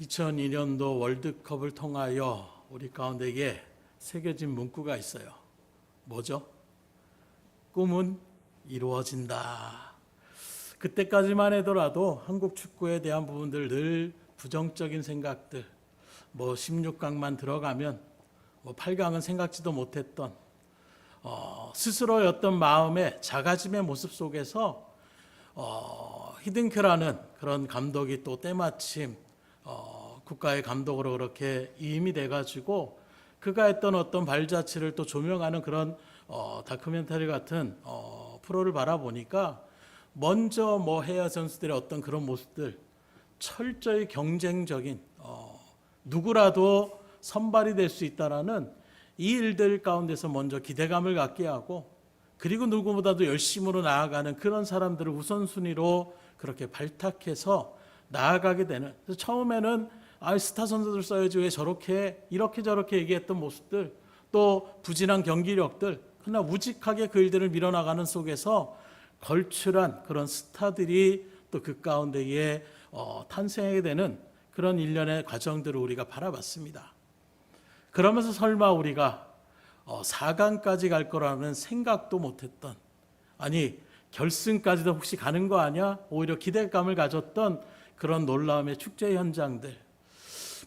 2002년도 월드컵을 통하여 우리 가운데에 새겨진 문구가 있어요. 뭐죠? 꿈은 이루어진다. 그때까지만 해더라도 한국 축구에 대한 부분들 늘 부정적인 생각들, 16강만 들어가면 8강은 생각지도 못했던 스스로의 어떤 마음의 작아짐의 모습 속에서 히딩크라는 그런 감독이 또 때마침 국가의 감독으로 그렇게 이임이 돼가지고 그가 했던 어떤 발자취를 또 조명하는 그런 다큐멘터리 같은 프로를 바라보니까 먼저 해외 선수들의 어떤 그런 모습들, 철저히 경쟁적인 누구라도 선발이 될 수 있다라는 이 일들 가운데서 먼저 기대감을 갖게 하고, 그리고 누구보다도 열심으로 나아가는 그런 사람들을 우선순위로 그렇게 발탁해서 나아가게 되는. 그래서 처음에는 스타 선수들 써야지 왜 저렇게 이렇게 저렇게 얘기했던 모습들, 또 부진한 경기력들, 그러나 우직하게 그 일들을 밀어나가는 속에서 걸출한 그런 스타들이 또 그 가운데에 탄생하게 되는 그런 일련의 과정들을 우리가 바라봤습니다. 그러면서 설마 우리가 4강까지 갈 거라는 생각도 못했던, 아니 결승까지도 혹시 가는 거 아니야? 오히려 기대감을 가졌던 그런 놀라움의 축제 현장들.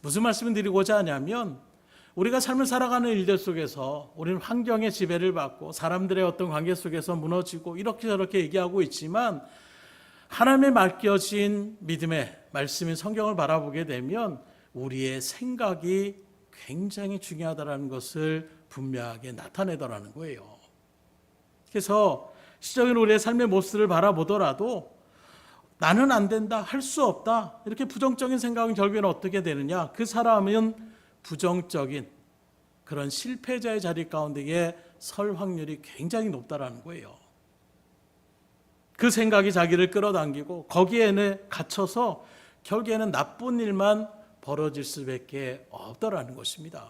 무슨 말씀을 드리고자 하냐면, 우리가 삶을 살아가는 일들 속에서 우리는 환경의 지배를 받고 사람들의 어떤 관계 속에서 무너지고 이렇게 저렇게 얘기하고 있지만, 하나님의 맡겨진 믿음의 말씀인 성경을 바라보게 되면 우리의 생각이 굉장히 중요하다는 것을 분명하게 나타내더라는 거예요. 그래서 시적인 우리의 삶의 모습을 바라보더라도 나는 안 된다, 할 수 없다, 이렇게 부정적인 생각은 결국에는 어떻게 되느냐? 그 사람은 부정적인 그런 실패자의 자리 가운데에 설 확률이 굉장히 높다라는 거예요. 그 생각이 자기를 끌어당기고 거기에는 갇혀서 결국에는 나쁜 일만 벌어질 수밖에 없더라는 것입니다.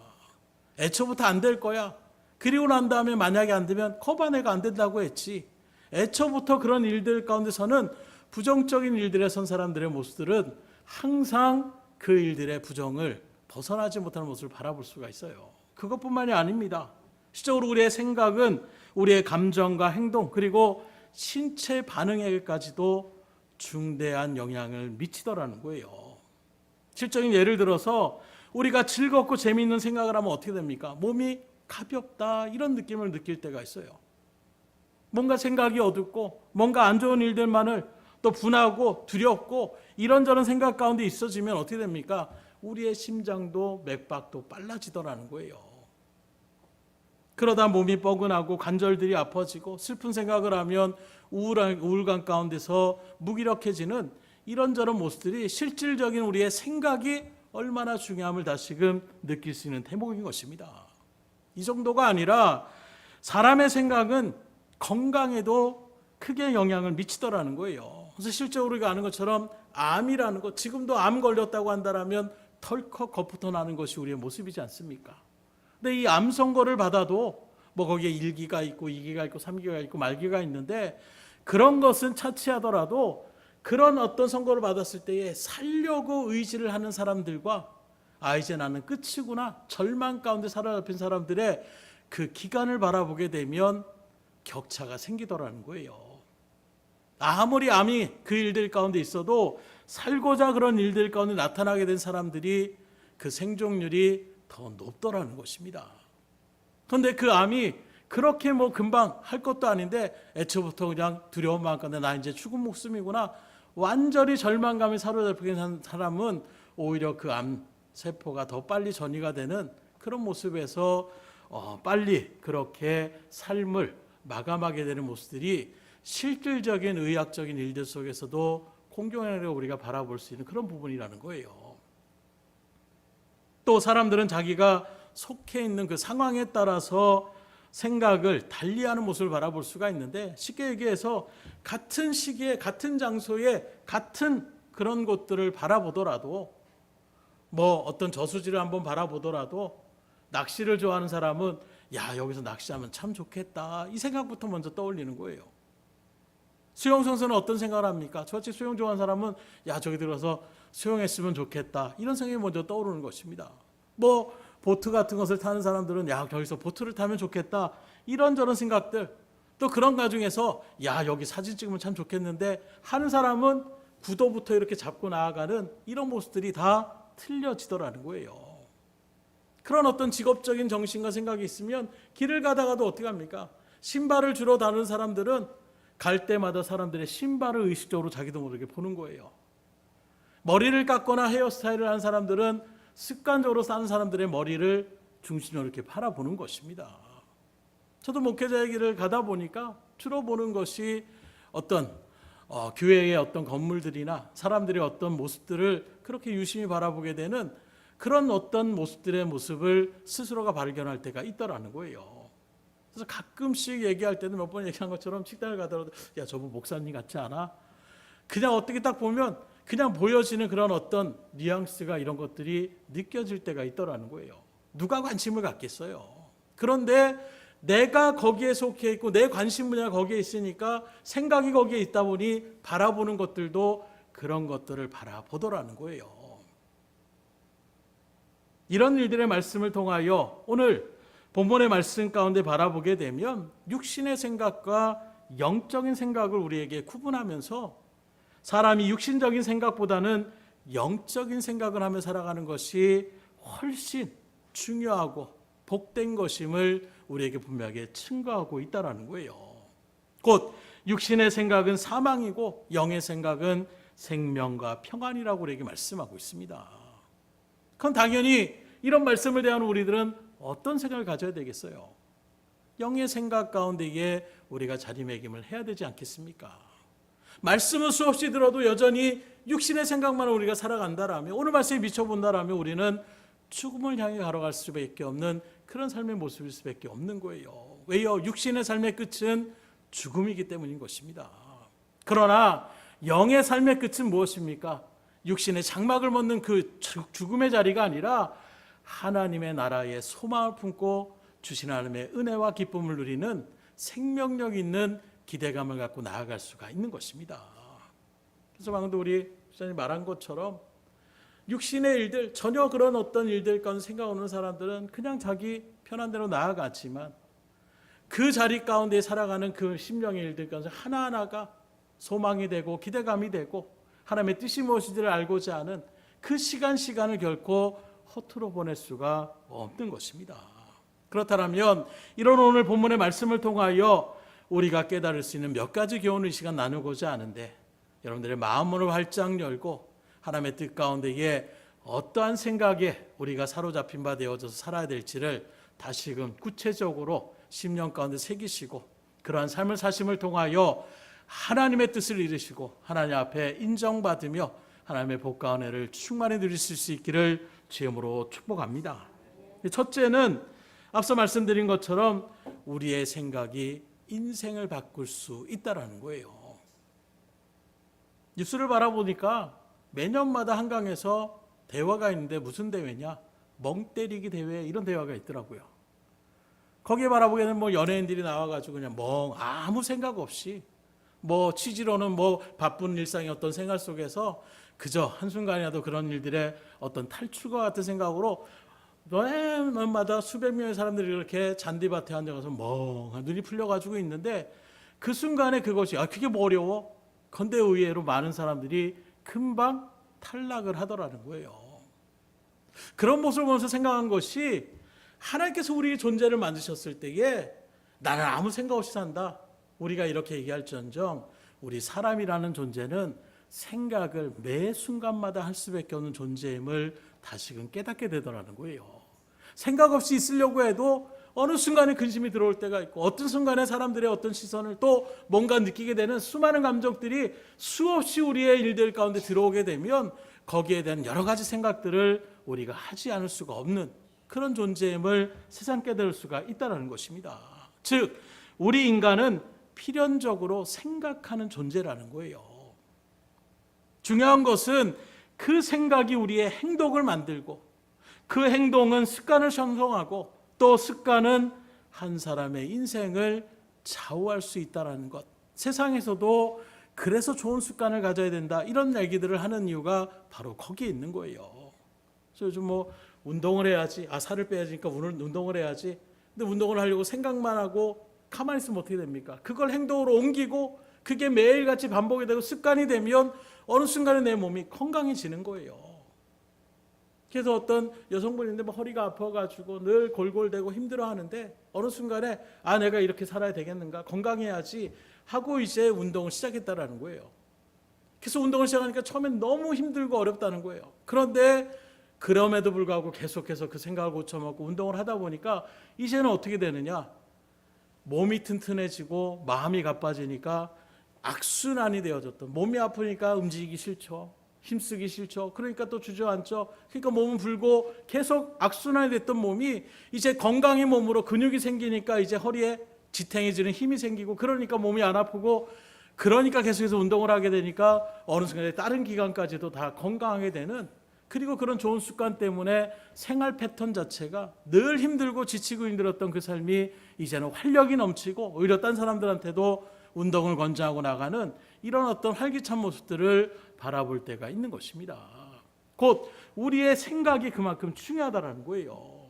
애초부터 안 될 거야. 그리고 난 다음에 만약에 안 되면 커바네가 안 된다고 했지. 애초부터 그런 일들 가운데서는 부정적인 일들에 선 사람들의 모습들은 항상 그 일들의 부정을 벗어나지 못하는 모습을 바라볼 수가 있어요. 그것뿐만이 아닙니다. 실적으로 우리의 생각은 우리의 감정과 행동, 그리고 신체 반응에까지도 중대한 영향을 미치더라는 거예요. 실적인 예를 들어서 우리가 즐겁고 재미있는 생각을 하면 어떻게 됩니까? 몸이 가볍다, 이런 느낌을 느낄 때가 있어요. 뭔가 생각이 어둡고 뭔가 안 좋은 일들만을 또 분하고 두렵고 이런저런 생각 가운데 있어지면 어떻게 됩니까? 우리의 심장도 맥박도 빨라지더라는 거예요. 그러다 몸이 뻐근하고 관절들이 아파지고 슬픈 생각을 하면 우울감 가운데서 무기력해지는 이런저런 모습들이 실질적인 우리의 생각이 얼마나 중요함을 다시금 느낄 수 있는 대목인 것입니다. 이 정도가 아니라 사람의 생각은 건강에도 크게 영향을 미치더라는 거예요. 그래서 실제로 우리가 아는 것처럼 암이라는 것, 지금도 암 걸렸다고 한다면 털컥 겁부터 나는 것이 우리의 모습이지 않습니까? 근데 이 암 선고를 받아도 거기에 1기가 있고 2기가 있고 3기가 있고 말기가 있는데, 그런 것은 차치하더라도 그런 어떤 선고를 받았을 때에 살려고 의지를 하는 사람들과 이제 나는 끝이구나, 절망 가운데 사로잡힌 사람들의 그 기간을 바라보게 되면 격차가 생기더라는 거예요. 아무리 암이 그 일들 가운데 있어도 살고자 그런 일들 가운데 나타나게 된 사람들이 그 생존율이 더 높더라는 것입니다. 그런데 그 암이 그렇게 금방 할 것도 아닌데 애초부터 그냥 두려운 마음 가운데 나 이제 죽은 목숨이구나, 완전히 절망감에 사로잡힌 사람은 오히려 그 암 세포가 더 빨리 전이가 되는 그런 모습에서 빨리 그렇게 삶을 마감하게 되는 모습들이 실질적인 의학적인 일들 속에서도 공경하게 우리가 바라볼 수 있는 그런 부분이라는 거예요. 또 사람들은 자기가 속해 있는 그 상황에 따라서 생각을 달리하는 모습을 바라볼 수가 있는데, 쉽게 얘기해서 같은 시기에 같은 장소에 같은 그런 곳들을 바라보더라도, 어떤 저수지를 한번 바라보더라도 낚시를 좋아하는 사람은 여기서 낚시하면 참 좋겠다, 이 생각부터 먼저 떠올리는 거예요. 수영 선수는 어떤 생각을 합니까? 저같이 수영 좋아하는 사람은 야 저기 들어서 수영했으면 좋겠다 이런 생각이 먼저 떠오르는 것입니다. 뭐 보트 같은 것을 타는 사람들은 야 저기서 보트를 타면 좋겠다 이런저런 생각들, 또 그런 과정에서 야 여기 사진 찍으면 참 좋겠는데 하는 사람은 구도부터 이렇게 잡고 나아가는 이런 모습들이 다 틀려지더라는 거예요. 그런 어떤 직업적인 정신과 생각이 있으면 길을 가다가도 어떻게 합니까? 신발을 주러 다니는 사람들은 갈 때마다 사람들의 신발을 의식적으로 자기도 모르게 보는 거예요. 머리를 깎거나 헤어스타일을 하는 사람들은 습관적으로 싸는 사람들의 머리를 중심으로 이렇게 바라보는 것입니다. 저도 목회자의 길을 가다 보니까 주로 보는 것이 어떤 교회의 어떤 건물들이나 사람들의 어떤 모습들을 그렇게 유심히 바라보게 되는 그런 어떤 모습들의 모습을 스스로가 발견할 때가 있더라는 거예요. 그래서 가끔씩 얘기할 때는 몇 번 얘기한 것처럼 식당을 가더라도 야 저분 목사님 같지 않아? 그냥 어떻게 딱 보면 그냥 보여지는 그런 어떤 뉘앙스가 이런 것들이 느껴질 때가 있더라는 거예요. 누가 관심을 갖겠어요. 그런데 내가 거기에 속해 있고 내 관심 분야가 거기에 있으니까 생각이 거기에 있다 보니 바라보는 것들도 그런 것들을 바라보더라는 거예요. 이런 일들의 말씀을 통하여 오늘 본문의 말씀 가운데 바라보게 되면 육신의 생각과 영적인 생각을 우리에게 구분하면서 사람이 육신적인 생각보다는 영적인 생각을 하며 살아가는 것이 훨씬 중요하고 복된 것임을 우리에게 분명하게 증거하고 있다는 거예요. 곧 육신의 생각은 사망이고 영의 생각은 생명과 평안이라고 우리에게 말씀하고 있습니다. 그럼 당연히 이런 말씀을 대하는 우리들은 어떤 생각을 가져야 되겠어요? 영의 생각 가운데에 우리가 자리매김을 해야 되지 않겠습니까? 말씀은 수없이 들어도 여전히 육신의 생각만 우리가 살아간다라면, 오늘 말씀에 미쳐본다라면 우리는 죽음을 향해 걸어갈 수밖에 없는 그런 삶의 모습일 수밖에 없는 거예요. 왜요? 육신의 삶의 끝은 죽음이기 때문인 것입니다. 그러나 영의 삶의 끝은 무엇입니까? 육신의 장막을 벗는 그 죽음의 자리가 아니라 하나님의 나라의 소망을 품고 주신 하나님의 은혜와 기쁨을 누리는 생명력 있는 기대감을 갖고 나아갈 수가 있는 것입니다. 그래서 방금도 우리 목사님 말한 것처럼 육신의 일들, 전혀 그런 어떤 일들 가운데 생각 없는 사람들은 그냥 자기 편한 대로 나아가지만 그 자리 가운데 살아가는 그 심령의 일들 가운데 하나하나가 소망이 되고 기대감이 되고 하나님의 뜻이 무엇인지를 알고자 하는 그 시간을 결코 허투루 보낼 수가 없는 것입니다. 그렇다면 이런 오늘 본문의 말씀을 통하여 우리가 깨달을 수 있는 몇 가지 교훈을 이 시간 나누고자 하는데, 여러분들의 마음문을 활짝 열고 하나님의 뜻 가운데에 어떠한 생각에 우리가 사로잡힌 바 되어져서 살아야 될지를 다시금 구체적으로 심령 가운데 새기시고 그러한 삶을 사심을 통하여 하나님의 뜻을 이루시고 하나님 앞에 인정받으며 하나님의 복과 은혜를 충만히 누리실 수 있기를 주님으로 축복합니다. 첫째는 앞서 말씀드린 것처럼 우리의 생각이 인생을 바꿀 수 있다라는 거예요. 뉴스를 바라보니까 매년마다 한강에서 대화가 있는데 무슨 대회냐? 멍 때리기 대회, 이런 대화가 있더라고요. 거기에 바라보기에는 뭐 연예인들이 나와가지고 그냥 아무 생각 없이 취지로는 바쁜 일상의 어떤 생활 속에서 그저 한순간이라도 그런 일들의 어떤 탈출과 같은 생각으로 매년마다 수백 명의 사람들이 이렇게 잔디밭에 앉아가서 멍한 눈이 풀려가지고 있는데, 그 순간에 그것이 그게 뭐 어려워? 근데 의외로 많은 사람들이 금방 탈락을 하더라는 거예요. 그런 모습을 보면서 생각한 것이, 하나님께서 우리의 존재를 만드셨을 때에 나는 아무 생각 없이 산다, 우리가 이렇게 얘기할지언정 우리 사람이라는 존재는 생각을 매 순간마다 할 수밖에 없는 존재임을 다시금 깨닫게 되더라는 거예요. 생각 없이 있으려고 해도 어느 순간에 근심이 들어올 때가 있고, 어떤 순간에 사람들의 어떤 시선을 또 뭔가 느끼게 되는 수많은 감정들이 수없이 우리의 일들 가운데 들어오게 되면 거기에 대한 여러 가지 생각들을 우리가 하지 않을 수가 없는 그런 존재임을 세상 깨달을 수가 있다는 것입니다. 즉 우리 인간은 필연적으로 생각하는 존재라는 거예요. 중요한 것은 그 생각이 우리의 행동을 만들고, 그 행동은 습관을 형성하고, 또 습관은 한 사람의 인생을 좌우할 수 있다는 것. 세상에서도 그래서 좋은 습관을 가져야 된다. 이런 얘기들을 하는 이유가 바로 거기에 있는 거예요. 그래서 요즘 뭐 운동을 해야지, 살을 빼야지니까 운동을 해야지. 근데 운동을 하려고 생각만 하고 가만히 있으면 어떻게 됩니까? 그걸 행동으로 옮기고 그게 매일같이 반복이 되고 습관이 되면 어느 순간에 내 몸이 건강해지는 거예요. 그래서 어떤 여성분인데 뭐 허리가 아파가지고 늘 골골대고 힘들어하는데 어느 순간에 내가 이렇게 살아야 되겠는가, 건강해야지 하고 이제 운동을 시작했다라는 거예요. 그래서 운동을 시작하니까 처음엔 너무 힘들고 어렵다는 거예요. 그런데 그럼에도 불구하고 계속해서 그 생각을 고쳐먹고 운동을 하다 보니까 이제는 어떻게 되느냐, 몸이 튼튼해지고 마음이 가빠지니까 악순환이 되어졌던, 몸이 아프니까 움직이기 싫죠, 힘쓰기 싫죠, 그러니까 또 주저앉죠. 그러니까 몸은 불고 계속 악순환이 됐던 몸이 이제 건강한 몸으로 근육이 생기니까 이제 허리에 지탱해지는 힘이 생기고, 그러니까 몸이 안 아프고, 그러니까 계속해서 운동을 하게 되니까 어느 순간에 다른 기관까지도 다 건강하게 되는, 그리고 그런 좋은 습관 때문에 생활 패턴 자체가 늘 힘들고 지치고 힘들었던 그 삶이 이제는 활력이 넘치고 오히려 딴 사람들한테도 운동을 권장하고 나가는 이런 어떤 활기찬 모습들을 바라볼 때가 있는 것입니다. 곧 우리의 생각이 그만큼 중요하다는 거예요.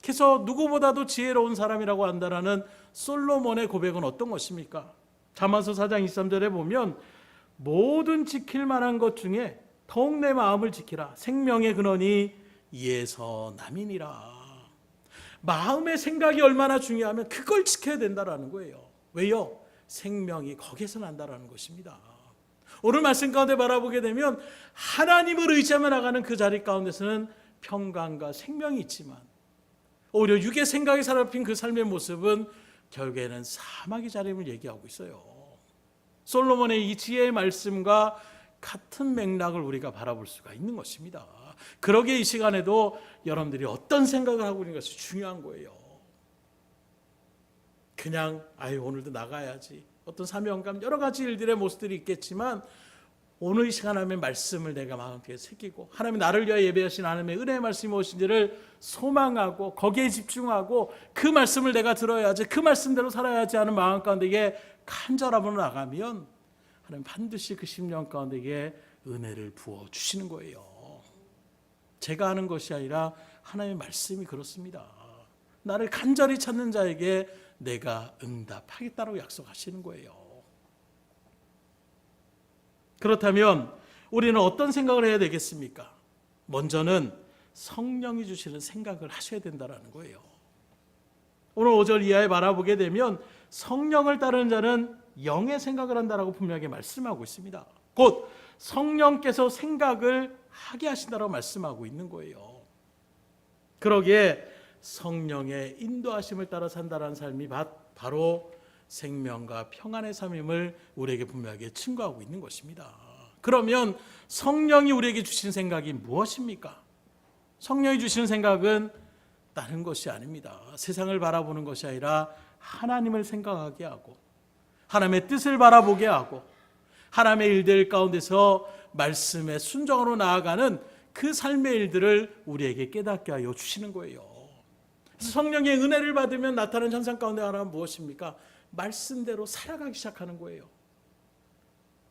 그래서 누구보다도 지혜로운 사람이라고 한다라는 솔로몬의 고백은 어떤 것입니까? 잠언서 4장 23절에 보면 모든 지킬 만한 것 중에 더욱 내 마음을 지키라. 생명의 근원이 이에서 남이니라. 마음의 생각이 얼마나 중요하면 그걸 지켜야 된다라는 거예요. 왜요? 생명이 거기에서 난다라는 것입니다. 오늘 말씀 가운데 바라보게 되면 하나님을 의지하며 나가는 그 자리 가운데서는 평강과 생명이 있지만 오히려 육의 생각이 사로잡힌 그 삶의 모습은 결국에는 사막의 자림을 얘기하고 있어요. 솔로몬의 이 지혜의 말씀과 같은 맥락을 우리가 바라볼 수가 있는 것입니다. 그러기에 이 시간에도 여러분들이 어떤 생각을 하고 있는 것이 중요한 거예요. 그냥 오늘도 나가야지, 어떤 사명감, 여러 가지 일들의 모습들이 있겠지만 오늘 이 시간 하면 말씀을 내가 마음속에 새기고 하나님이 나를 위하여 예배하신 하나님의 은혜의 말씀이 무엇인지를 소망하고 거기에 집중하고 그 말씀을 내가 들어야지, 그 말씀대로 살아야지 하는 마음 가운데 이게 간절함으로 나가면 하나님 반드시 그 심령 가운데 이게 은혜를 부어주시는 거예요. 제가 하는 것이 아니라 하나님의 말씀이 그렇습니다. 나를 간절히 찾는 자에게 내가 응답하겠다고 약속하시는 거예요. 그렇다면 우리는 어떤 생각을 해야 되겠습니까? 먼저는 성령이 주시는 생각을 하셔야 된다는 거예요. 오늘 5절 이하에 바라보게 되면 성령을 따르는 자는 영의 생각을 한다라고 분명하게 말씀하고 있습니다. 곧 성령께서 생각을 하게 하신다라고 말씀하고 있는 거예요. 그러기에 성령의 인도하심을 따라 산다라는 삶이 바로 생명과 평안의 삶임을 우리에게 분명하게 증거하고 있는 것입니다. 그러면 성령이 우리에게 주신 생각이 무엇입니까? 성령이 주시는 생각은 다른 것이 아닙니다. 세상을 바라보는 것이 아니라 하나님을 생각하게 하고 하나님의 뜻을 바라보게 하고 하나님의 일들 가운데서 말씀에 순종으로 나아가는 그 삶의 일들을 우리에게 깨닫게 하여 주시는 거예요. 그래서 성령의 은혜를 받으면 나타나는 현상 가운데 하나가 무엇입니까? 말씀대로 살아가기 시작하는 거예요.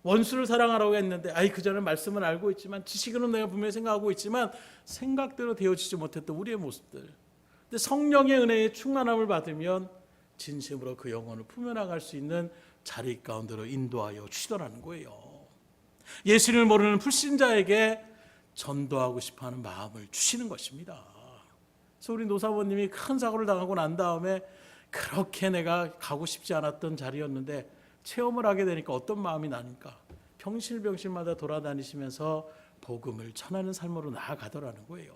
원수를 사랑하라고 했는데 그전에 말씀은 알고 있지만 지식으로 내가 분명히 생각하고 있지만 생각대로 되어지지 못했던 우리의 모습들. 근데 성령의 은혜의 충만함을 받으면 진심으로 그 영혼을 품어나갈 수 있는 자리 가운데로 인도하여 주시더라는 거예요. 예수님을 모르는 불신자에게 전도하고 싶어하는 마음을 주시는 것입니다. 그래서 우리 노사모님이 큰 사고를 당하고 난 다음에 그렇게 내가 가고 싶지 않았던 자리였는데 체험을 하게 되니까 어떤 마음이 나니까 병실병실마다 돌아다니시면서 복음을 전하는 삶으로 나아가더라는 거예요.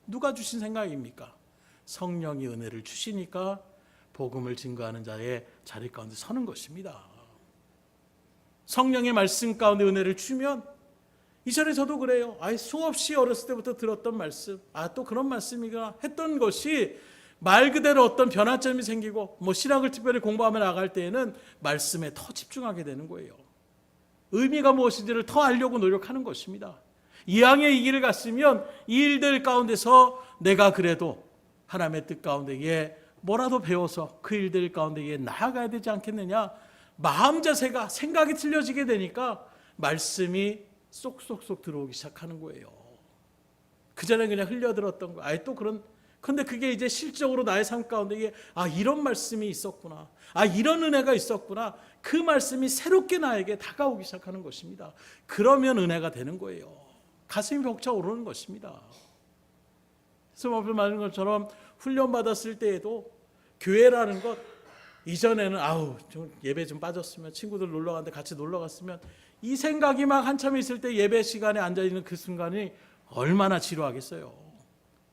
누가 주신 생각입니까? 성령이 은혜를 주시니까 복음을 증거하는 자의 자리 가운데 서는 것입니다. 성령의 말씀 가운데 은혜를 주면 이전에 저도 그래요. 수없이 어렸을 때부터 들었던 말씀, 또 그런 말씀이구나 했던 것이 말 그대로 어떤 변화점이 생기고 신학을 특별히 공부하며 나갈 때에는 말씀에 더 집중하게 되는 거예요. 의미가 무엇인지를 더 알려고 노력하는 것입니다. 이왕에 이 길을 갔으면 이 일들 가운데서 내가 그래도 하나님의 뜻 가운데에 뭐라도 배워서 그 일들 가운데에 나아가야 되지 않겠느냐, 마음 자세가 생각이 틀려지게 되니까 말씀이 쏙쏙쏙 들어오기 시작하는 거예요. 그전에 그냥 흘려들었던 거. 또 근데 그게 이제 실적으로 나의 삶 가운데 이게 이런 말씀이 있었구나. 이런 은혜가 있었구나. 그 말씀이 새롭게 나에게 다가오기 시작하는 것입니다. 그러면 은혜가 되는 거예요. 가슴이 벅차오르는 것입니다. 그래서 앞에 말한 것처럼 훈련받았을 때에도 교회라는 것, 이전에는 좀 예배 좀 빠졌으면, 친구들 놀러 갔는데 같이 놀러 갔으면, 이 생각이 막 한참 있을 때 예배 시간에 앉아있는 그 순간이 얼마나 지루하겠어요.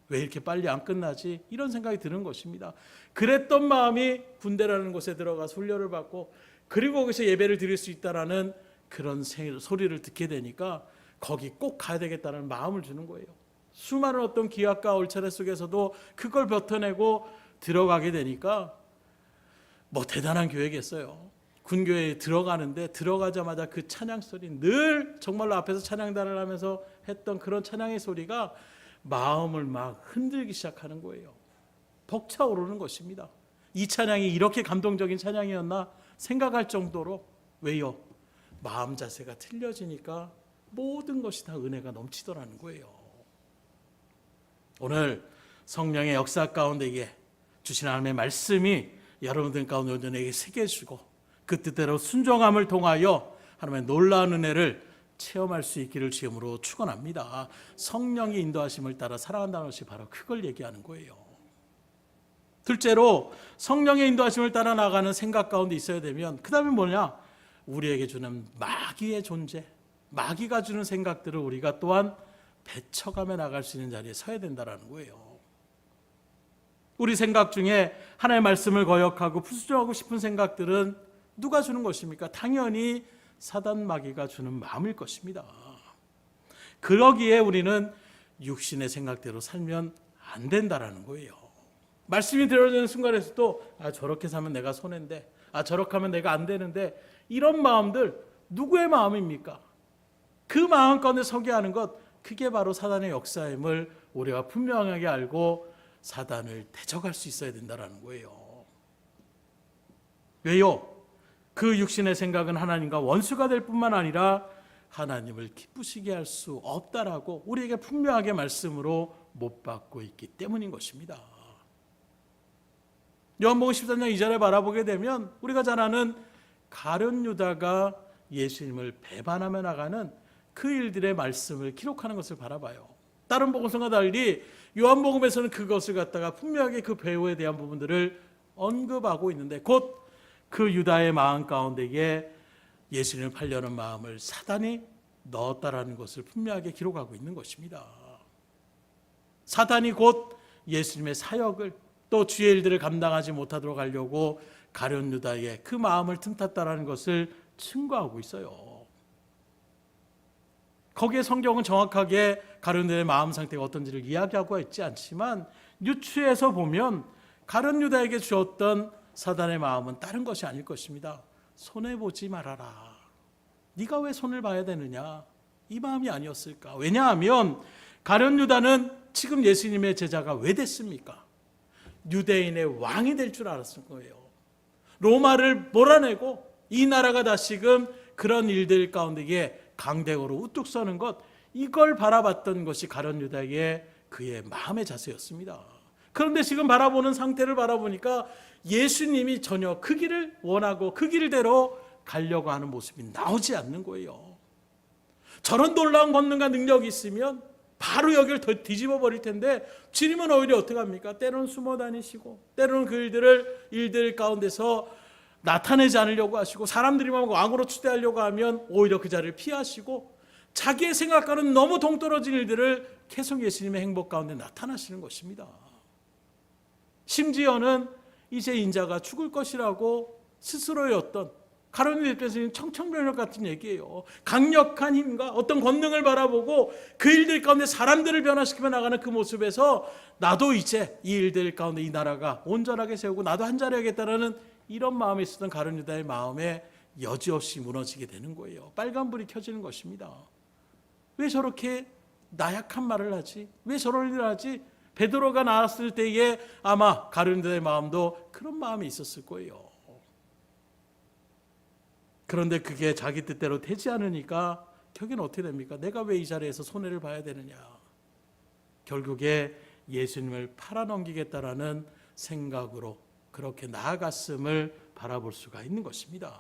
왜 이렇게 빨리 안 끝나지? 이런 생각이 드는 것입니다. 그랬던 마음이 군대라는 곳에 들어가서 훈련을 받고 그리고 거기서 예배를 드릴 수 있다라는 그런 소리를 듣게 되니까 거기 꼭 가야 되겠다는 마음을 주는 거예요. 수많은 어떤 기약과 얼차례 속에서도 그걸 버텨내고 들어가게 되니까 대단한 교회겠어요. 군교회에 들어가는데 들어가자마자 그 찬양 소리, 늘 정말로 앞에서 찬양단을 하면서 했던 그런 찬양의 소리가 마음을 막 흔들기 시작하는 거예요. 벅차오르는 것입니다. 이 찬양이 이렇게 감동적인 찬양이었나 생각할 정도로. 왜요? 마음 자세가 틀려지니까 모든 것이 다 은혜가 넘치더라는 거예요. 오늘 성령의 역사 가운데에 주신 하나님의 말씀이 여러분들 가운데 온전하게 새겨주고 그 뜻대로 순종함을 통하여 하나님의 놀라운 은혜를 체험할 수 있기를 주님으로 축원합니다. 성령의 인도하심을 따라 살아간다는 것이 바로 그걸 얘기하는 거예요. 둘째로 성령의 인도하심을 따라 나가는 생각 가운데 있어야 되면 그 다음에 뭐냐? 우리에게 주는 마귀의 존재, 마귀가 주는 생각들을 우리가 또한 배쳐가며 나갈 수 있는 자리에 서야 된다는 거예요. 우리 생각 중에 하나님의 말씀을 거역하고 부수정하고 싶은 생각들은 누가 주는 것입니까? 당연히 사단 마귀가 주는 마음일 것입니다. 그러기에 우리는 육신의 생각대로 살면 안 된다라는 거예요. 말씀이 들어지는 순간에서도 저렇게 사면 내가 손해인데, 저렇게 하면 내가 안 되는데, 이런 마음들 누구의 마음입니까? 그 마음 가운데 서게 하는 것, 그게 바로 사단의 역사임을 우리가 분명하게 알고 사단을 대적할 수 있어야 된다는 거예요. 왜요? 그 육신의 생각은 하나님과 원수가 될 뿐만 아니라 하나님을 기쁘시게 할 수 없다라고 우리에게 분명하게 말씀으로 못 받고 있기 때문인 것입니다. 요한복음 14장 2절에 바라보게 되면 우리가 잘 아는 가룟 유다가 예수님을 배반하며 나가는 그 일들의 말씀을 기록하는 것을 바라봐요. 다른 복음서와 달리 요한복음에서는 그것을 갖다가 분명하게 그 배후에 대한 부분들을 언급하고 있는데 곧 그 유다의 마음 가운데에 예수님을 팔려는 마음을 사단이 넣었다라는 것을 분명하게 기록하고 있는 것입니다. 사단이 곧 예수님의 사역을 또 주의 일들을 감당하지 못하도록 하려고 가룟 유다의 그 마음을 틈탔다라는 것을 증거하고 있어요. 거기에 성경은 정확하게 가룟 유다의 마음 상태가 어떤지를 이야기하고 있지 않지만 유추해서 보면 가룟 유다에게 주었던 사단의 마음은 다른 것이 아닐 것입니다. 손해보지 말아라. 네가 왜 손을 봐야 되느냐? 이 마음이 아니었을까? 왜냐하면 가룟 유다는 지금 예수님의 제자가 왜 됐습니까? 유대인의 왕이 될 줄 알았을 거예요. 로마를 몰아내고 이 나라가 다시금 그런 일들 가운데에 강대국으로 우뚝 서는 것, 이걸 바라봤던 것이 가룟 유다의 그의 마음의 자세였습니다. 그런데 지금 바라보는 상태를 바라보니까 예수님이 전혀 그 길을 원하고 그 길대로 가려고 하는 모습이 나오지 않는 거예요. 저런 놀라운 권능과 능력이 있으면 바로 여기를 더 뒤집어 버릴 텐데 주님은 오히려 어떻게 합니까? 때로는 숨어 다니시고 때로는 그 일들 가운데서 나타내지 않으려고 하시고 사람들이 왕으로 추대하려고 하면 오히려 그 자리를 피하시고 자기의 생각과는 너무 동떨어진 일들을 계속 예수님의 행복 가운데 나타나시는 것입니다. 심지어는 이제 인자가 죽을 것이라고 스스로의 어떤 가룟 유다께서는 청천벽력 같은 얘기예요. 강력한 힘과 어떤 권능을 바라보고 그 일들 가운데 사람들을 변화시키며 나가는 그 모습에서 나도 이제 이 일들 가운데 이 나라가 온전하게 세우고 나도 한 자리 하겠다라는 이런 마음이 있었던 가룟 유다의 마음에 여지없이 무너지게 되는 거예요. 빨간불이 켜지는 것입니다. 왜 저렇게 나약한 말을 하지? 왜 저런 일을 하지? 베드로가 나왔을 때에 아마 가룟 유다의 마음도 그런 마음이 있었을 거예요. 그런데 그게 자기 뜻대로 되지 않으니까 결국엔 어떻게 됩니까? 내가 왜 이 자리에서 손해를 봐야 되느냐. 결국에 예수님을 팔아넘기겠다라는 생각으로 그렇게 나아갔음을 바라볼 수가 있는 것입니다.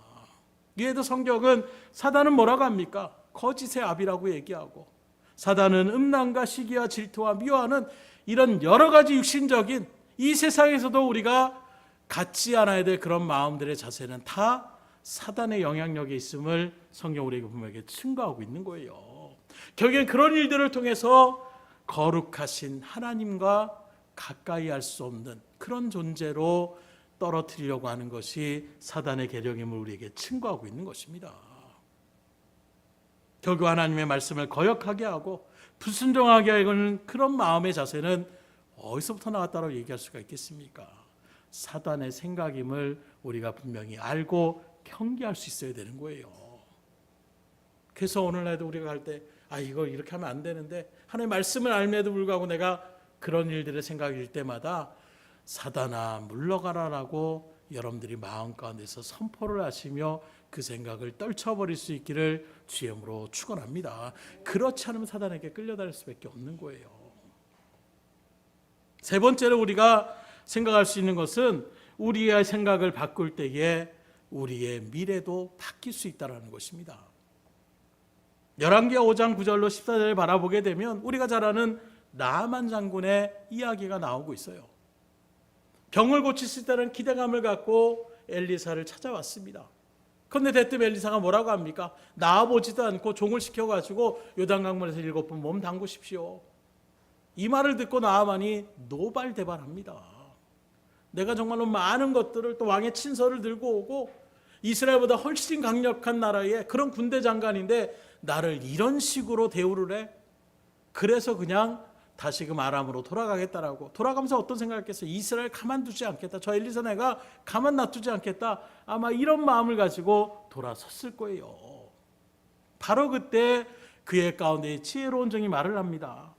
이에도 성경은 사단은 뭐라고 합니까? 거짓의 아비라고 얘기하고, 사단은 음란과 시기와 질투와 미워하는 이런 여러 가지 육신적인 이 세상에서도 우리가 갖지 않아야 될 그런 마음들의 자세는 다 사단의 영향력에 있음을 성경 우리에게 분명하게 증거하고 있는 거예요. 결국엔 그런 일들을 통해서 거룩하신 하나님과 가까이 할 수 없는 그런 존재로 떨어뜨리려고 하는 것이 사단의 계략임을 우리에게 증거하고 있는 것입니다. 결국 하나님의 말씀을 거역하게 하고 불순종하게 하는 그런 마음의 자세는 어디서부터 나왔다고 얘기할 수가 있겠습니까? 사단의 생각임을 우리가 분명히 알고 경계할 수 있어야 되는 거예요. 그래서 오늘날도 우리가 갈 때 이걸 이렇게 하면 안 되는데 하나님의 말씀을 알면에도 불구하고 내가 그런 일들의 생각일 때마다 사단아 물러가라라고 여러분들이 마음 가운데서 선포를 하시며 그 생각을 떨쳐버릴 수 있기를 주님으로 축원합니다. 그렇지 않으면 사단에게 끌려다닐 수밖에 없는 거예요. 세 번째로 우리가 생각할 수 있는 것은 우리의 생각을 바꿀 때에 우리의 미래도 바뀔 수 있다는 것입니다. 열왕기하 5장 9절로 14절을 바라보게 되면 우리가 잘 아는 나아만 장군의 이야기가 나오고 있어요. 병을 고칠 수 있다는 기대감을 갖고 엘리사를 찾아왔습니다. 그런데 대뜸 엘리사가 뭐라고 합니까? 나아보지도 않고 종을 시켜가지고 요단강물에서 7번 몸 담그십시오. 이 말을 듣고 나아만이 노발대발합니다. 내가 정말로 많은 것들을 또 왕의 친서를 들고 오고 이스라엘보다 훨씬 강력한 나라의 그런 군대 장관인데 나를 이런 식으로 대우를 해? 그래서 그냥 다시금 아람으로 돌아가겠다라고. 돌아가면서 어떤 생각했겠어요? 이스라엘 가만두지 않겠다. 저 엘리사 내가 가만 놔두지 않겠다. 아마 이런 마음을 가지고 돌아섰을 거예요. 바로 그때 그의 가운데 지혜로운 종이 말을 합니다.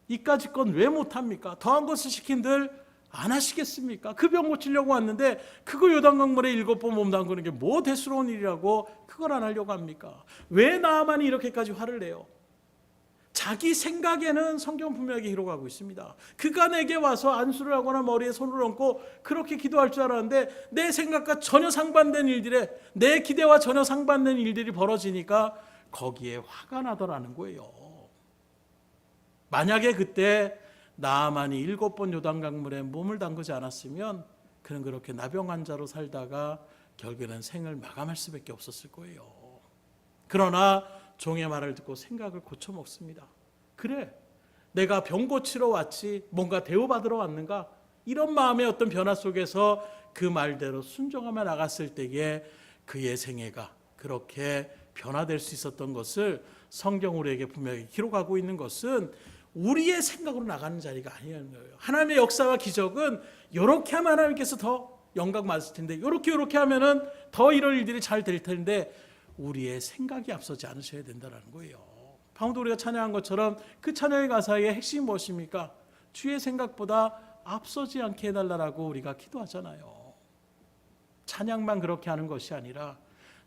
이까짓 건 왜 못합니까? 더한 것을 시킨들 안 하시겠습니까? 그 병 고치려고 왔는데 그거 요단강물에 7번 몸 담그는 게 뭐 대수로운 일이라고 그걸 안 하려고 합니까? 왜 나만이 이렇게까지 화를 내요? 자기 생각에는 성경 분명하게 기록하고 있습니다. 그가 내게 와서 안수를 하거나 머리에 손을 얹고 그렇게 기도할 줄 알았는데 내 생각과 전혀 상반된 일들에 내 기대와 전혀 상반된 일들이 벌어지니까 거기에 화가 나더라는 거예요. 만약에 그때 나아만이 7번 요단강물에 몸을 담그지 않았으면 그는 그렇게 나병 환자로 살다가 결국에는 생을 마감할 수밖에 없었을 거예요. 그러나 종의 말을 듣고 생각을 고쳐먹습니다. 그래, 내가 병 고치러 왔지 뭔가 대우받으러 왔는가? 이런 마음의 어떤 변화 속에서 그 말대로 순종하며 나갔을 때에 그의 생애가 그렇게 변화될 수 있었던 것을 성경 우리에게 분명히 기록하고 있는 것은 우리의 생각으로 나가는 자리가 아니라는 거예요. 하나님의 역사와 기적은 이렇게 하면 하나님께서 더 영광 받을 텐데 이렇게 하면은 더 이런 일들이 잘 될 텐데 우리의 생각이 앞서지 않으셔야 된다는 거예요. 방금도 우리가 찬양한 것처럼 그 찬양의 가사의 핵심이 무엇입니까? 주의 생각보다 앞서지 않게 해달라고 우리가 기도하잖아요. 찬양만 그렇게 하는 것이 아니라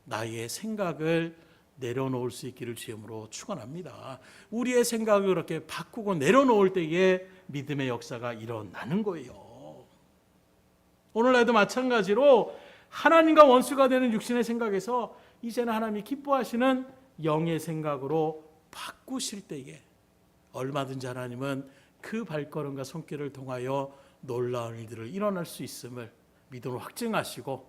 나의 생각을 내려놓을 수 있기를 주님으로 축원합니다. 우리의 생각을 그렇게 바꾸고 내려놓을 때에 믿음의 역사가 일어나는 거예요. 오늘날도 마찬가지로 하나님과 원수가 되는 육신의 생각에서 이제는 하나님이 기뻐하시는 영의 생각으로 바꾸실 때에 얼마든지 하나님은 그 발걸음과 손길을 통하여 놀라운 일들을 일어날 수 있음을 믿음으로 확증하시고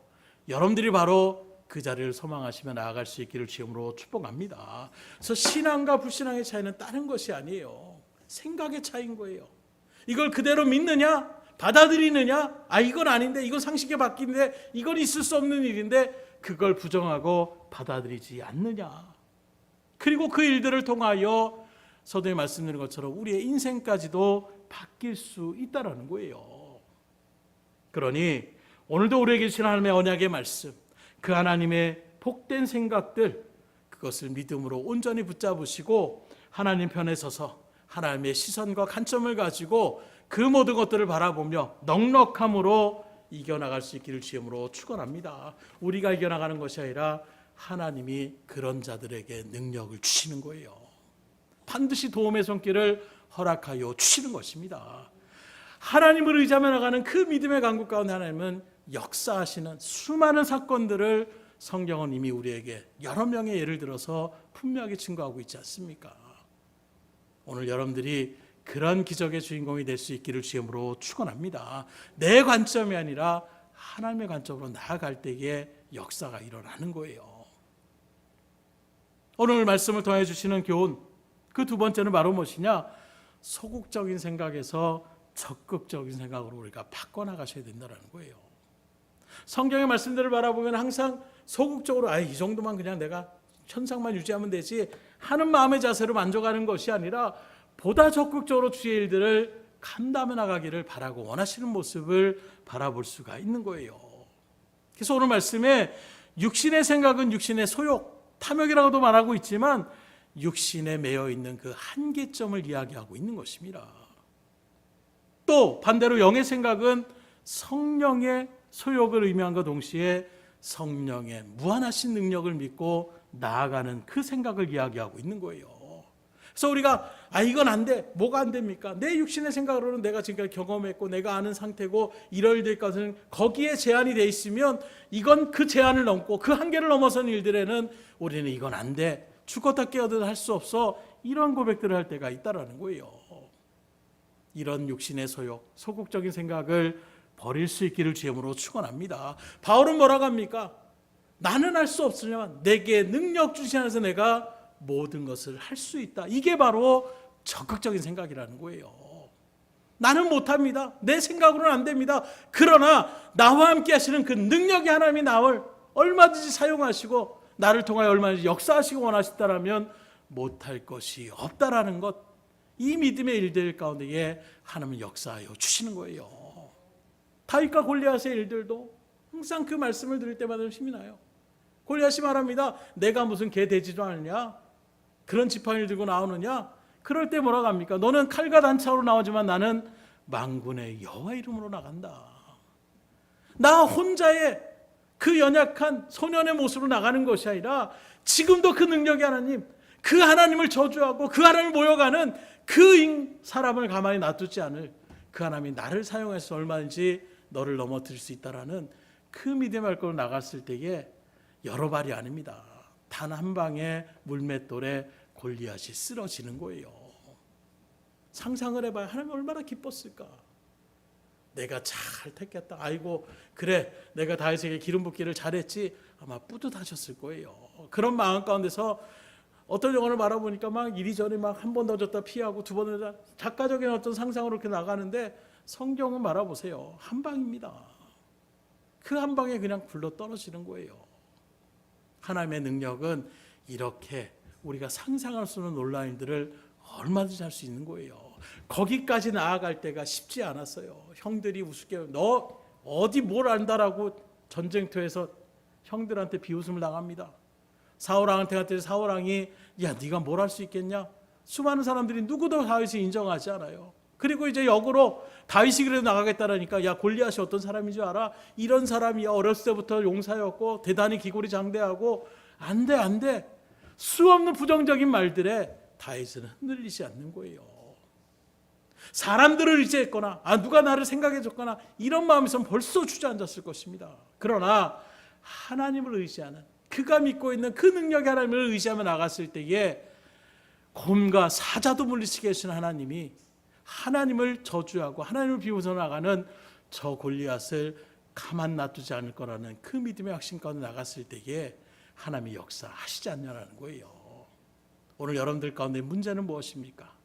여러분들이 바로 그 자리를 소망하시며 나아갈 수 있기를 주님으로 축복합니다. 그래서 신앙과 불신앙의 차이는 다른 것이 아니에요. 생각의 차이인 거예요. 이걸 그대로 믿느냐? 받아들이느냐? 이건 아닌데, 이건 상식에 바뀌는데, 이건 있을 수 없는 일인데 그걸 부정하고 받아들이지 않느냐? 그리고 그 일들을 통하여 서두에 말씀드린 것처럼 우리의 인생까지도 바뀔 수 있다는 거예요. 그러니 오늘도 우리에게 주신 하나님의 언약의 말씀, 그 하나님의 복된 생각들, 그것을 믿음으로 온전히 붙잡으시고 하나님 편에 서서 하나님의 시선과 관점을 가지고 그 모든 것들을 바라보며 넉넉함으로 이겨나갈 수 있기를 주님으로 축원합니다. 우리가 이겨나가는 것이 아니라 하나님이 그런 자들에게 능력을 주시는 거예요. 반드시 도움의 손길을 허락하여 주시는 것입니다. 하나님을 의지하며 나가는 그 믿음의 강국 가운데 하나님은 역사하시는 수많은 사건들을 성경은 이미 우리에게 여러 명의 예를 들어서 분명하게 증거하고 있지 않습니까? 오늘 여러분들이 그런 기적의 주인공이 될 수 있기를 주님으로 축원합니다. 내 관점이 아니라 하나님의 관점으로 나아갈 때에 역사가 일어나는 거예요. 오늘 말씀을 통해 주시는 교훈, 그 두 번째는 바로 무엇이냐? 소극적인 생각에서 적극적인 생각으로 우리가 바꿔나가셔야 된다는 거예요. 성경의 말씀들을 바라보면 항상 소극적으로 이 정도만 그냥 내가 현상만 유지하면 되지 하는 마음의 자세로 만족하는 것이 아니라 보다 적극적으로 주의 일들을 감당해 나가기를 바라고 원하시는 모습을 바라볼 수가 있는 거예요. 그래서 오늘 말씀에 육신의 생각은 육신의 소욕, 탐욕이라고도 말하고 있지만 육신에 매여 있는 그 한계점을 이야기하고 있는 것입니다. 또 반대로 영의 생각은 성령의 소욕을 의미한과 동시에 성령의 무한하신 능력을 믿고 나아가는 그 생각을 이야기하고 있는 거예요. 그래서 우리가 이건 안 돼. 뭐가 안 됩니까? 내 육신의 생각으로는 내가 지금까지 경험했고 내가 아는 상태고 이럴 될 것은 거기에 제한이 돼 있으면 이건 그 제한을 넘고 그 한계를 넘어선 일들에는 우리는 이건 안 돼. 죽었다 깨어도 할 수 없어. 이런 고백들을 할 때가 있다라는 거예요. 이런 육신의 소욕, 소극적인 생각을 버릴 수 있기를 주님으로 축원합니다. 바울은 뭐라고 합니까? 나는 할 수 없으냐만 내게 능력 주신 안에서 내가 모든 것을 할 수 있다. 이게 바로 적극적인 생각이라는 거예요. 나는 못합니다. 내 생각으로는 안 됩니다. 그러나 나와 함께 하시는 그 능력이 하나님이 나를 얼마든지 사용하시고 나를 통하여 얼마든지 역사하시고 원하신다라면 못할 것이 없다라는 것, 이 믿음의 일들 가운데에 하나님은 역사하여 주시는 거예요. 다윗과 골리앗의 일들도 항상 그 말씀을 들을 때마다 힘이 나요. 골리앗이 말합니다. 내가 무슨 개 되지도 않느냐? 그런 지팡이를 들고 나오느냐? 그럴 때 뭐라고 합니까? 너는 칼과 단창으로 나오지만 나는 만군의 여호와 이름으로 나간다. 나 혼자의 그 연약한 소년의 모습으로 나가는 것이 아니라 지금도 그 능력의 하나님, 그 하나님을 저주하고 그 하나님을 모여가는 그 사람을 가만히 놔두지 않을 그 하나님이 나를 사용해서 얼마든지 너를 넘어뜨릴 수 있다라는 그 믿음의 발걸음으로 나갔을 때에 여러 발이 아닙니다. 단 한 방의 물맷돌에 골리앗이 쓰러지는 거예요. 상상을 해봐야 하나님 얼마나 기뻤을까. 내가 잘 택했다. 아이고 그래 내가 다윗에게 기름 붓기를 잘했지. 아마 뿌듯하셨을 거예요. 그런 마음 가운데서 어떤 영화를 말아보니까 막 이리저리 막 한 번 던졌다 피하고 두 번 던졌다 작가적인 어떤 상상으로 이렇게 나가는데 성경은 말아보세요. 한 방입니다. 그 한 방에 그냥 굴러 떨어지는 거예요. 하나님의 능력은 이렇게 우리가 상상할 수 없는 놀라운 일들을 얼마든지 할 수 있는 거예요. 거기까지 나아갈 때가 쉽지 않았어요. 형들이 우습게 너 어디 뭘 안다라고 전쟁터에서 형들한테 비웃음을 당합니다. 사울왕한테 갔더니 사울왕이 야 네가 뭘 할 수 있겠냐? 수많은 사람들이 누구도 다윗을 인정하지 않아요. 그리고 이제 역으로 다윗이 그래도 나가겠다라니까 야 골리앗이 어떤 사람인 줄 알아? 이런 사람이야. 어렸을 때부터 용사였고 대단히 기골이 장대하고 안 돼. 수없는 부정적인 말들에 다윗은 흔들리지 않는 거예요. 사람들을 의지했거나 누가 나를 생각해 줬거나 이런 마음에서는 벌써 주저앉았을 것입니다. 그러나 하나님을 의지하는 그가 믿고 있는 그 능력의 하나님을 의지하며 나갔을 때에 곰과 사자도 물리치게 하시는 하나님이 하나님을 저주하고 하나님을 비웃어 나가는 저 골리앗을 가만 놔두지 않을 거라는 그 믿음의 확신 가운데 나갔을 때에 하나님이 역사하시지 않냐는 거예요. 오늘 여러분들 가운데 문제는 무엇입니까?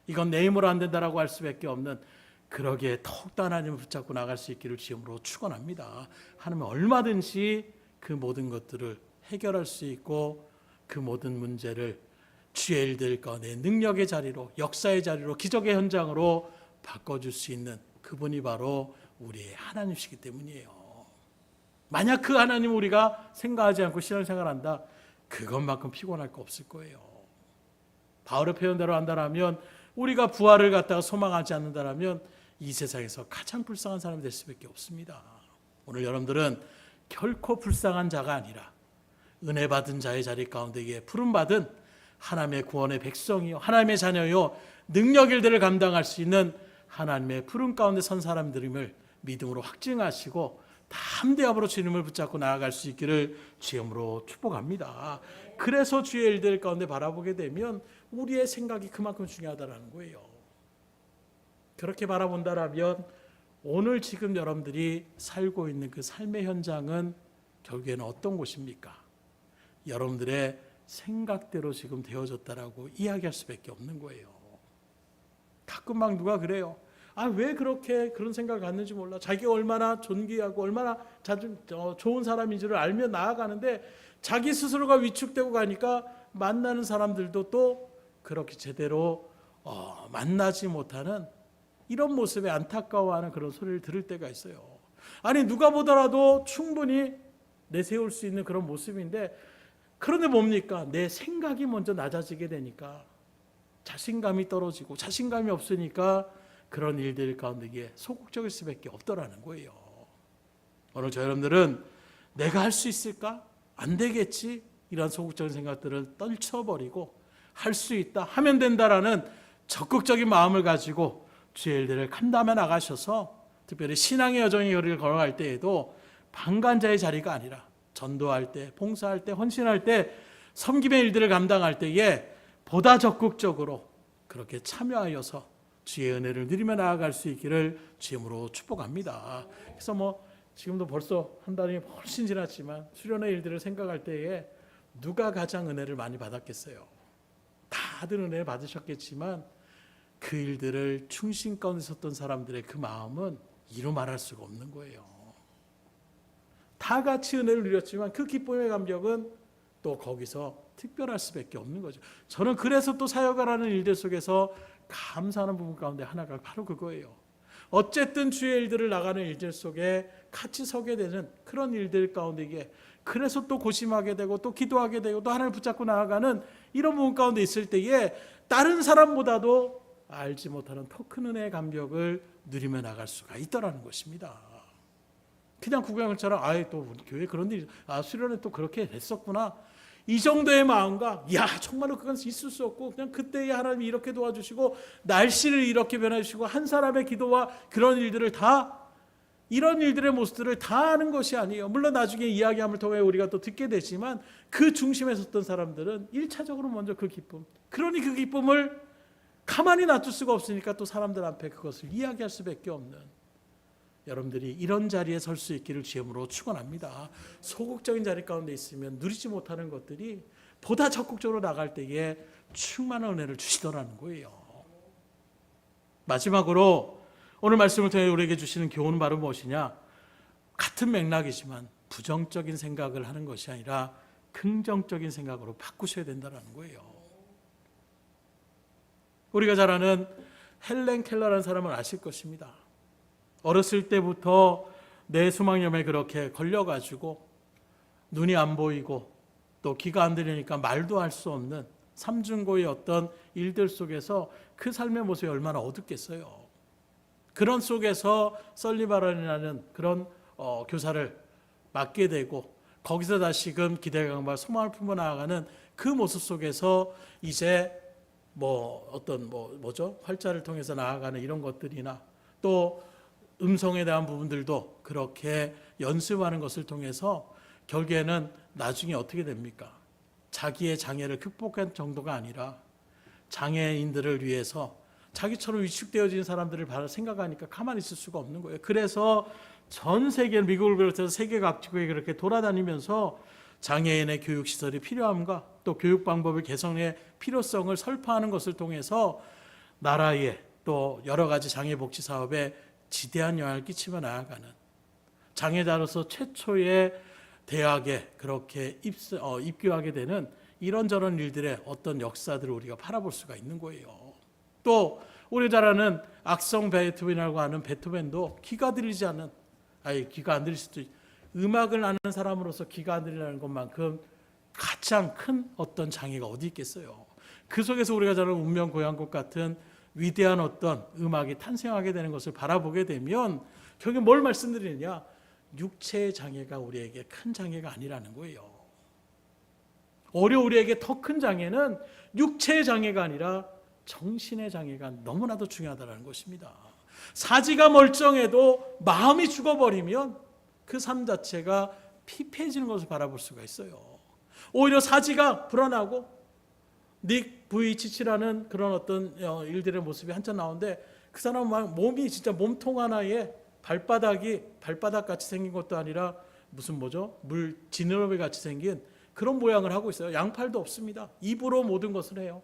이건 내 힘으로 안 된다라고 할 수밖에 없는 그러기에 더욱더 하나님을 붙잡고 나갈 수 있기를 주님으로 축원합니다. 하나님은 얼마든지 그 모든 것들을 해결할 수 있고 그 모든 문제를 주의 일들 가운데 능력의 자리로 역사의 자리로 기적의 현장으로 바꿔줄 수 있는 그분이 바로 우리의 하나님이시기 때문이에요. 만약 그 하나님 우리가 생각하지 않고 신앙생활한다 그것만큼 피곤할 거 없을 거예요. 바울의 표현대로 한다면 우리가 부활을 갖다가 소망하지 않는다면 이 세상에서 가장 불쌍한 사람이 될 수밖에 없습니다. 오늘 여러분들은 결코 불쌍한 자가 아니라 은혜 받은 자의 자리 가운데에 부름 받은 하나님의 구원의 백성이요 하나님의 자녀요 능력 일들을 감당할 수 있는 하나님의 푸른 가운데 선 사람들임을 믿음으로 확증하시고 담대함으로 주님을 붙잡고 나아갈 수 있기를 주님으로 축복합니다. 그래서 주의 일들 가운데 바라보게 되면 우리의 생각이 그만큼 중요하다는 거예요. 그렇게 바라본다라면 오늘 지금 여러분들이 살고 있는 그 삶의 현장은 결국에는 어떤 곳입니까? 여러분들의 생각대로 지금 되어졌다라고 이야기할 수밖에 없는 거예요. 가끔 막 누가 그래요. 왜 그렇게 그런 생각을 갖는지 몰라. 자기가 얼마나 존귀하고 얼마나 좋은 사람인 줄을 알며 나아가는데 자기 스스로가 위축되고 가니까 만나는 사람들도 또 그렇게 제대로 만나지 못하는 이런 모습에 안타까워하는 그런 소리를 들을 때가 있어요. 아니 누가 보더라도 충분히 내세울 수 있는 그런 모습인데 그런데 뭡니까? 내 생각이 먼저 낮아지게 되니까 자신감이 떨어지고 자신감이 없으니까 그런 일들 가운데 소극적일 수밖에 없더라는 거예요. 오늘 저 여러분들은 내가 할 수 있을까? 안 되겠지? 이런 소극적인 생각들을 떨쳐버리고 할 수 있다, 하면 된다라는 적극적인 마음을 가지고 주의 일들을 감당해 나가셔서 특별히 신앙의 여정의 거리를 걸어갈 때에도 방관자의 자리가 아니라 전도할 때, 봉사할 때, 헌신할 때, 섬김의 일들을 감당할 때에 보다 적극적으로 그렇게 참여하여서 주의 은혜를 누리며 나아갈 수 있기를 주님으로 축복합니다. 그래서 지금도 벌써 한 달이 훨씬 지났지만 수련의 일들을 생각할 때에 누가 가장 은혜를 많이 받았겠어요? 다들 은혜를 받으셨겠지만 그 일들을 충신 가운데 섰던 사람들의 그 마음은 이루 말할 수가 없는 거예요. 다 같이 은혜를 누렸지만 그 기쁨의 감격은 또 거기서 특별할 수밖에 없는 거죠. 저는 그래서 또 사역을 하는 일들 속에서 감사하는 부분 가운데 하나가 바로 그거예요. 어쨌든 주의 일들을 나가는 일들 속에 같이 서게 되는 그런 일들 가운데 그래서 또 고심하게 되고 또 기도하게 되고 또 하나님을 붙잡고 나아가는 이런 부분 가운데 있을 때에 다른 사람보다도 알지 못하는 더 큰 은혜의 감격을 누리며 나갈 수가 있다라는 것입니다. 그냥 구경처럼 또 우리 교회 그런 일이 수련회 또 그렇게 됐었구나 이 정도의 마음과 정말로 그건 있을 수 없고 그냥 그때에 하나님이 이렇게 도와주시고 날씨를 이렇게 변해주시고 한 사람의 기도와 그런 일들을 다 이런 일들의 모습들을 다 아는 것이 아니에요. 물론 나중에 이야기함을 통해 우리가 또 듣게 되지만 그 중심에 섰던 사람들은 1차적으로 먼저 그 기쁨, 그러니 그 기쁨을 가만히 놔둘 수가 없으니까 또 사람들 앞에 그것을 이야기할 수밖에 없는 여러분들이 이런 자리에 설 수 있기를 주님으로 축원합니다. 소극적인 자리 가운데 있으면 누리지 못하는 것들이 보다 적극적으로 나갈 때에 충만한 은혜를 주시더라는 거예요. 마지막으로 오늘 말씀을 통해 우리에게 주시는 교훈은 바로 무엇이냐? 같은 맥락이지만 부정적인 생각을 하는 것이 아니라 긍정적인 생각으로 바꾸셔야 된다는 거예요. 우리가 잘 아는 헬렌 켈러라는 사람을 아실 것입니다. 어렸을 때부터 뇌수막염에 그렇게 걸려가지고 눈이 안 보이고 또 귀가 안 들리니까 말도 할 수 없는 삼중고의 어떤 일들 속에서 그 삶의 모습이 얼마나 어둡겠어요. 그런 속에서 설리바란이라는 그런 교사를 맡게 되고 거기서 다시금 기대감과 소망을 품어 나아가는 그 모습 속에서 이제 활자를 통해서 나아가는 이런 것들이나 또 음성에 대한 부분들도 그렇게 연습하는 것을 통해서 결국에는 나중에 어떻게 됩니까? 자기의 장애를 극복한 정도가 아니라 장애인들을 위해서 자기처럼 위축되어진 사람들을 생각하니까 가만히 있을 수가 없는 거예요. 그래서 전 세계, 미국을 비롯해서 세계 각지에 그렇게 돌아다니면서 장애인의 교육시설이 필요함과 또 교육 방법을 개선의 필요성을 설파하는 것을 통해서 나라에 또 여러 가지 장애복지 사업에 지대한 영향을 끼치며 나아가는 장애자로서 최초의 대학에 그렇게 입교하게 되는 이런저런 일들의 어떤 역사들을 우리가 바라볼 수가 있는 거예요. 또 우리 잘 아는 악성 베토벤이라고 하는 베토벤도 귀가 들리지 않는 귀가 안 들릴 수도 음악을 아는 사람으로서 귀가 안 들리는 것만큼 가장 큰 어떤 장애가 어디 있겠어요. 그 속에서 우리가 잘 아는 운명 고향곡 같은 위대한 어떤 음악이 탄생하게 되는 것을 바라보게 되면 결국에 뭘 말씀드리느냐? 육체의 장애가 우리에게 큰 장애가 아니라는 거예요. 오히려 우리에게 더 큰 장애는 육체의 장애가 아니라 정신의 장애가 너무나도 중요하다는 것입니다. 사지가 멀쩡해도 마음이 죽어버리면 그 삶 자체가 피폐해지는 것을 바라볼 수가 있어요. 오히려 사지가 불안하고 닉 부이치치라는 그런 어떤 일들의 모습이 한참 나오는데, 그 사람은 막 몸이 진짜 몸통 하나에 발바닥 같이 생긴 것도 아니라 무슨 물 지느러미 같이 생긴 그런 모양을 하고 있어요. 양팔도 없습니다. 입으로 모든 것을 해요.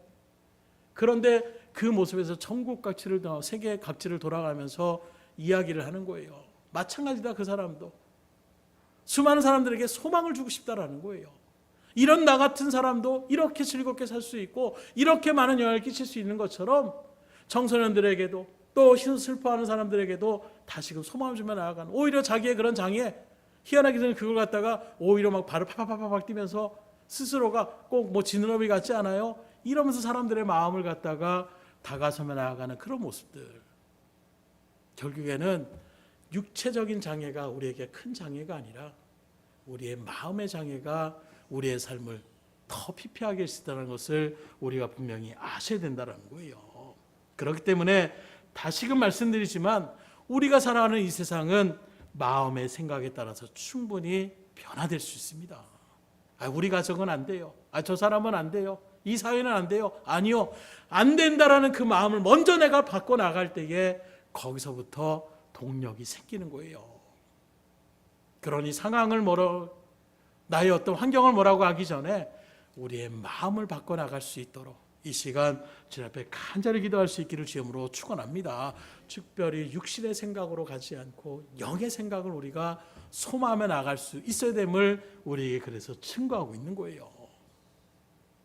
그런데 그 모습에서 천국 각지를 세계 각지를 돌아가면서 이야기를 하는 거예요. 마찬가지다. 그 사람도 수많은 사람들에게 소망을 주고 싶다라는 거예요. 이런 나 같은 사람도 이렇게 즐겁게 살 수 있고 이렇게 많은 영향을 끼칠 수 있는 것처럼 청소년들에게도 또 슬퍼하는 사람들에게도 다시금 소망을 주며 나아가는, 오히려 자기의 그런 장애, 희한하게는 그걸 갖다가 오히려 막 발을 파파파박 뛰면서 스스로가 꼭 지느러미 같지 않아요? 이러면서 사람들의 마음을 갖다가 다가서며 나아가는 그런 모습들. 결국에는 육체적인 장애가 우리에게 큰 장애가 아니라 우리의 마음의 장애가 우리의 삶을 더 피폐하게 할 수 있다는 것을 우리가 분명히 아셔야 된다는 거예요. 그렇기 때문에 다시금 말씀드리지만 우리가 살아가는 이 세상은 마음의 생각에 따라서 충분히 변화될 수 있습니다. 우리 가정은 안 돼요. 저 사람은 안 돼요. 이 사회는 안 돼요. 아니요. 안 된다라는 그 마음을 먼저 내가 바꿔 나갈 때에 거기서부터 동력이 생기는 거예요. 그러니 상황을 나의 어떤 환경을 뭐라고 하기 전에 우리의 마음을 바꿔 나갈 수 있도록 이 시간 주님 앞에 간절히 기도할 수 있기를 주님으로 축원합니다. 특별히 육신의 생각으로 가지 않고 영의 생각을 우리가 소망하며 나갈 수 있어야 됨을 우리에게 그래서 증거하고 있는 거예요.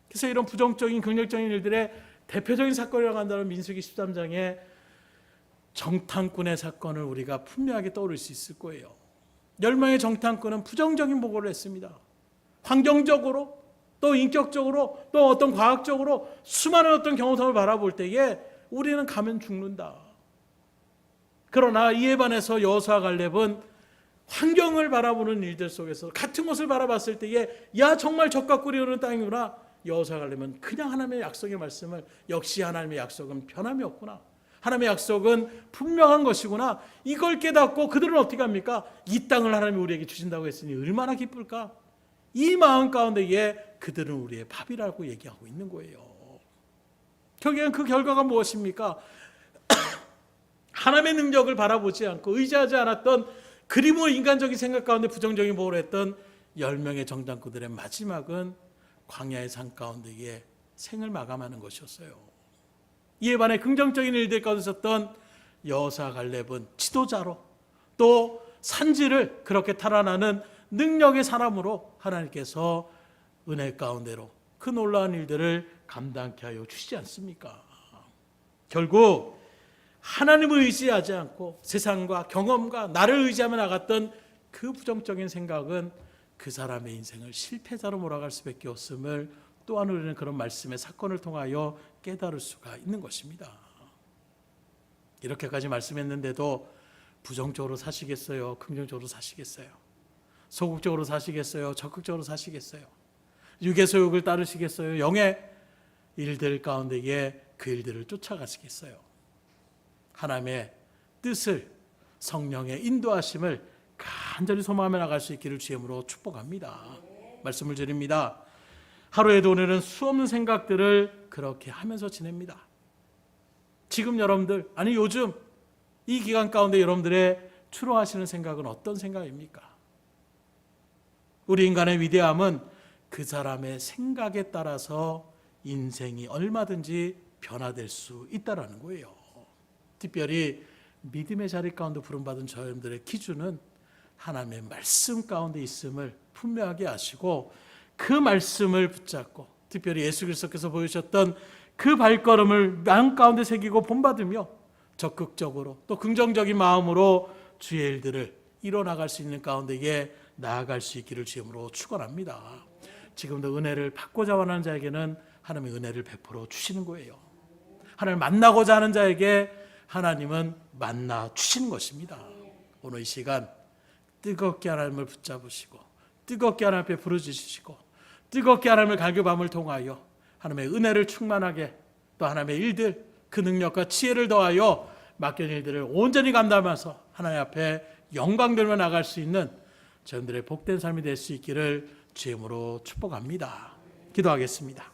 그래서 이런 부정적인 긍정적인 일들의 대표적인 사건이라고 한다면 민수기 13장에 정탐꾼의 사건을 우리가 분명하게 떠올릴 수 있을 거예요. 10명의 정탐꾼은 부정적인 보고를 했습니다. 환경적으로 또 인격적으로 또 어떤 과학적으로 수많은 어떤 경험을 바라볼 때에 우리는 가면 죽는다. 그러나 이에 반해서 여호수아 갈렙은 환경을 바라보는 일들 속에서 같은 것을 바라봤을 때에 정말 젖과 꿀이 흐르는 땅이구나. 여호수아 갈렙은 그냥 하나님의 약속의 말씀을, 역시 하나님의 약속은 변함이 없구나, 하나님의 약속은 분명한 것이구나, 이걸 깨닫고 그들은 어떻게 합니까? 이 땅을 하나님이 우리에게 주신다고 했으니 얼마나 기쁠까? 이 마음 가운데에 그들은 우리의 밥이라고 얘기하고 있는 거예요. 결국엔 그 결과가 무엇입니까? 하나님의 능력을 바라보지 않고 의지하지 않았던, 그리고 인간적인 생각 가운데 부정적인 보호를 했던 10명의 정탐꾼들의 마지막은 광야의 산 가운데에 생을 마감하는 것이었어요. 이에 반해 긍정적인 일들 가운데 있었던 여호수아 갈렙은 지도자로 또 산지를 그렇게 탈환하는 능력의 사람으로 하나님께서 은혜 가운데로 그 놀라운 일들을 감당케 하여 주시지 않습니까? 결국 하나님을 의지하지 않고 세상과 경험과 나를 의지하며 나갔던 그 부정적인 생각은 그 사람의 인생을 실패자로 몰아갈 수밖에 없음을 또한 우리는 그런 말씀의 사건을 통하여 깨달을 수가 있는 것입니다. 이렇게까지 말씀했는데도 부정적으로 사시겠어요? 긍정적으로 사시겠어요? 소극적으로 사시겠어요? 적극적으로 사시겠어요? 육의 소욕을 따르시겠어요? 영의 일들 가운데에 그 일들을 쫓아가시겠어요? 하나님의 뜻을, 성령의 인도하심을 간절히 소망하며 나갈 수 있기를 주님으로 축복합니다. 말씀을 드립니다. 하루에도 오늘은 수없는 생각들을 그렇게 하면서 지냅니다. 지금 여러분들, 아니 요즘 이 기간 가운데 여러분들의 주로 하시는 생각은 어떤 생각입니까? 우리 인간의 위대함은 그 사람의 생각에 따라서 인생이 얼마든지 변화될 수 있다는 거예요. 특별히 믿음의 자리 가운데 부름받은 저희들의 기준은 하나님의 말씀 가운데 있음을 분명하게 아시고 그 말씀을 붙잡고 특별히 예수 그리스도께서 보여주셨던 그 발걸음을 마음 가운데 새기고 본받으며 적극적으로 또 긍정적인 마음으로 주의 일들을 이뤄나갈 수 있는 가운데에 나아갈 수 있기를 주님으로 축원합니다. 지금도 은혜를 받고자 원하는 자에게는 하나님의 은혜를 베풀어 주시는 거예요. 하나님을 만나고자 하는 자에게 하나님은 만나 주시는 것입니다. 오늘 이 시간 뜨겁게 하나님을 붙잡으시고 뜨겁게 하나님 앞에 부르짖으시고 뜨겁게 하나님을 갈급함을 통하여 하나님의 은혜를 충만하게 또 하나님의 일들 그 능력과 지혜를 더하여 맡긴 일들을 온전히 감당하면서 하나님 앞에 영광들며 나갈 수 있는 저희들의 복된 삶이 될 수 있기를 주의 이름으로 축복합니다. 기도하겠습니다.